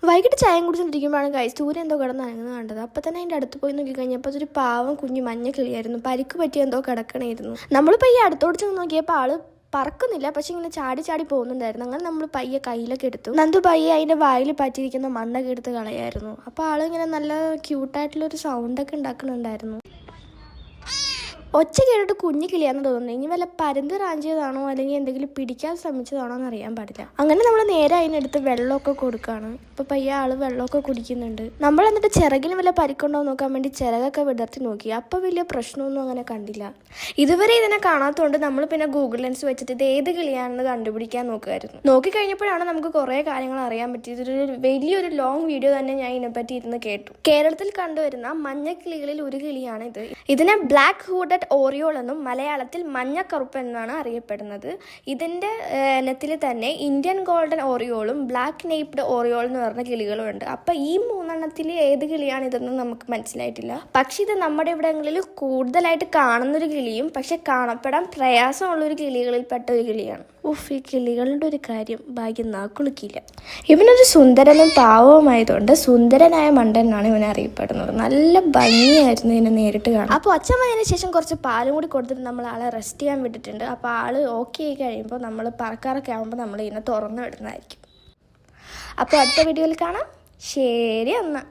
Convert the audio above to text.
വൈകിട്ട് ചായം കുടിച്ചോണ്ടിരിക്കുമ്പോഴാണ് ഗൈസ് സൂര്യൻ എന്തോ കിടന്ന് അനങ്ങുന്നത് കണ്ടത്. അപ്പം തന്നെ അതിൻ്റെ അടുത്ത് പോയി നോക്കി കഴിഞ്ഞപ്പോൾ അതൊരു പാവം കുഞ്ഞു മഞ്ഞ കിളിയായിരുന്നു. പരിക്ക് പറ്റി എന്തോ കിടക്കണമായിരുന്നു. നമ്മളിപ്പോൾ ഈ അടുത്തോട് ചെന്ന് നോക്കിയപ്പോൾ ആള് പറക്കുന്നില്ല, പക്ഷെ ഇങ്ങനെ ചാടി ചാടി പോകുന്നുണ്ടായിരുന്നു. അങ്ങനെ നമ്മൾ പയ്യെ കയ്യിലൊക്കെ എടുത്തു. നന്ദു പയ്യെ അതിൻ്റെ വായിൽ പറ്റിയിരിക്കുന്ന മണ്ണൊക്കെ എടുത്ത് കളയായിരുന്നു. അപ്പോൾ ആളിങ്ങനെ നല്ല ക്യൂട്ടായിട്ടുള്ളൊരു സൗണ്ടൊക്കെ ഉണ്ടാക്കുന്നുണ്ടായിരുന്നു. ഒച്ച കേട്ടിട്ട് കുഞ്ഞു കിളിയാന്ന് തോന്നുന്നു. ഇനി വല്ല പരുന്ത് റാഞ്ചിയതാണോ അല്ലെങ്കിൽ എന്തെങ്കിലും പിടിക്കാൻ ശ്രമിച്ചതാണോ എന്ന് അറിയാൻ പാടില്ല. അങ്ങനെ നമ്മൾ നേരെ അതിനടുത്ത് വെള്ളമൊക്കെ കൊടുക്കുകയാണ്. ഇപ്പൊ പയ്യ ആള് വെള്ളമൊക്കെ കുടിക്കുന്നുണ്ട്. നമ്മൾ എന്നിട്ട് ചിറകിന് വല്ല പരിക്കുണ്ടോ നോക്കാൻ വേണ്ടി ചിറകൊക്കെ വിടർത്തി നോക്കി. അപ്പൊ വലിയ പ്രശ്നമൊന്നും അങ്ങനെ കണ്ടില്ല. ഇതുവരെ ഇതിനെ കാണാത്തതുകൊണ്ട് നമ്മൾ പിന്നെ ഗൂഗിൾ ലെൻസ് വെച്ചിട്ട് ഇത് ഏത് കിളിയാണെന്ന് കണ്ടുപിടിക്കാൻ നോക്കുമായിരുന്നു. നോക്കിക്കഴിഞ്ഞപ്പോഴാണ് നമുക്ക് കുറെ കാര്യങ്ങൾ അറിയാൻ പറ്റിയത്. ഇതൊരു വലിയൊരു ലോങ് വീഡിയോ തന്നെ ഞാൻ ഇതിനെപ്പറ്റി ഇരുന്ന് കേട്ടു. കേരളത്തിൽ കണ്ടുവരുന്ന മഞ്ഞ കിളികളിൽ ഒരു കിളിയാണ് ഇത്. ഇതിനെ ബ്ലാക്ക് ഹൂഡഡ് ഓറിയോൾ എന്നും മലയാളത്തിൽ മഞ്ഞക്കറുപ്പ് എന്നാണ് അറിയപ്പെടുന്നത്. ഇതിന്റെ ഇനത്തിൽ തന്നെ ഇന്ത്യൻ ഗോൾഡൻ ഓറിയോളും ബ്ലാക്ക് നെയ്പ്ഡ് ഓറിയോൾ എന്ന് പറഞ്ഞ കിളികളും ഉണ്ട്. അപ്പൊ ഈ മൂന്നെണ്ണത്തിൽ ഏത് കിളിയാണ് ഇതെന്ന് നമുക്ക് മനസ്സിലായിട്ടില്ല. പക്ഷെ ഇത് നമ്മുടെ ഇവിടങ്ങളിൽ കൂടുതലായിട്ട് കാണുന്നൊരു കിളിയും പക്ഷെ കാണപ്പെടാൻ പ്രയാസമുള്ളൊരു കിളികളിൽപ്പെട്ട ഒരു കിളിയാണ്. ഈ കിളികളുടെ ഒരു കാര്യം ഭാഗ്യം നാക്കുളുക്കില്ല. ഇവനൊരു സുന്ദരനും പാവവുമായതുകൊണ്ട് സുന്ദരനായ മണ്ടൻ എന്നാണ് ഇവനെ അറിയപ്പെടുന്നത്. നല്ല ഭംഗിയായിരുന്നു ഇതിനെ നേരിട്ട് കാണാൻ. അപ്പോൾ അച്ഛമ്മതിന് ശേഷം കുറച്ച് പാലും കൂടി കൊടുത്തിട്ട് നമ്മൾ ആളെ റെസ്റ്റ് ചെയ്യാൻ വിട്ടിട്ടുണ്ട്. അപ്പോൾ ആള് ഓക്കെ ആയി കഴിയുമ്പോൾ നമ്മൾ പറക്കാറൊക്കെ ആകുമ്പോൾ നമ്മൾ ഇതിനെ തുറന്നു വിടുന്നതായിരിക്കും. അപ്പോൾ അടുത്ത വീഡിയോയിൽ കാണാം. ശരി എന്നാ.